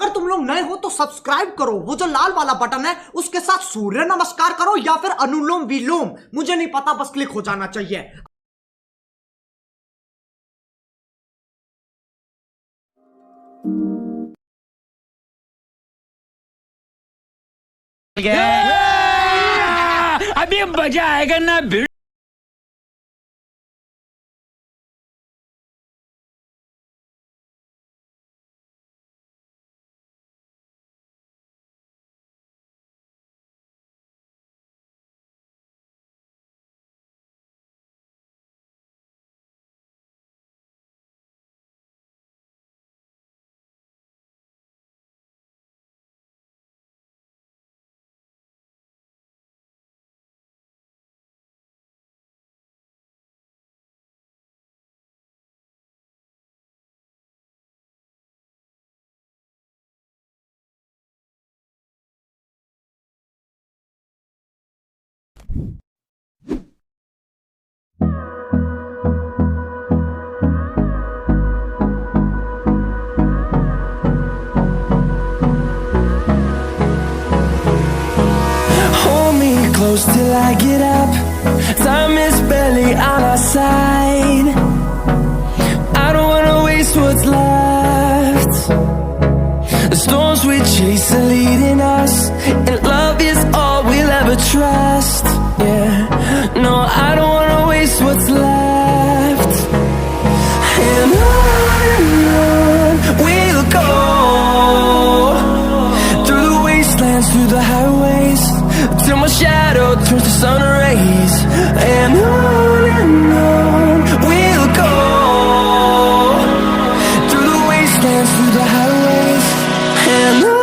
अगर तुम लोग नए हो तो सब्सक्राइब करो, वो जो लाल वाला बटन है उसके साथ सूर्य नमस्कार करो या फिर अनुलोम विलोम, मुझे नहीं पता, बस क्लिक हो जाना चाहिए। अभी मजा आएगा ना भिड़। Close till I get up. Time is barely on our side. I don't wanna waste what's left. The storms we chase are leading us, and love is all we'll ever trust. Yeah, no, I don't wanna waste what's left. And on we'll go, through the wastelands, through the highways, till my shadow turns to sun rays. And on we'll go, through the wastelands, through the highways, and on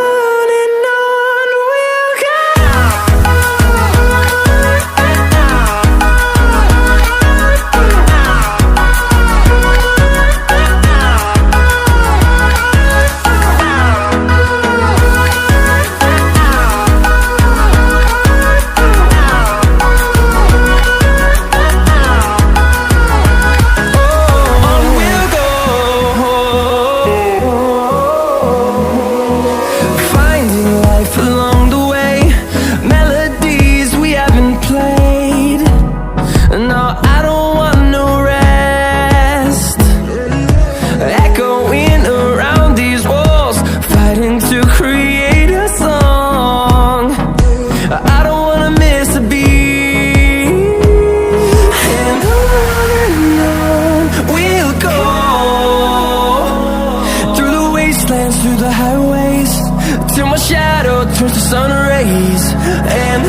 we'll go. Through the highways, till my shadow turns to sun rays. And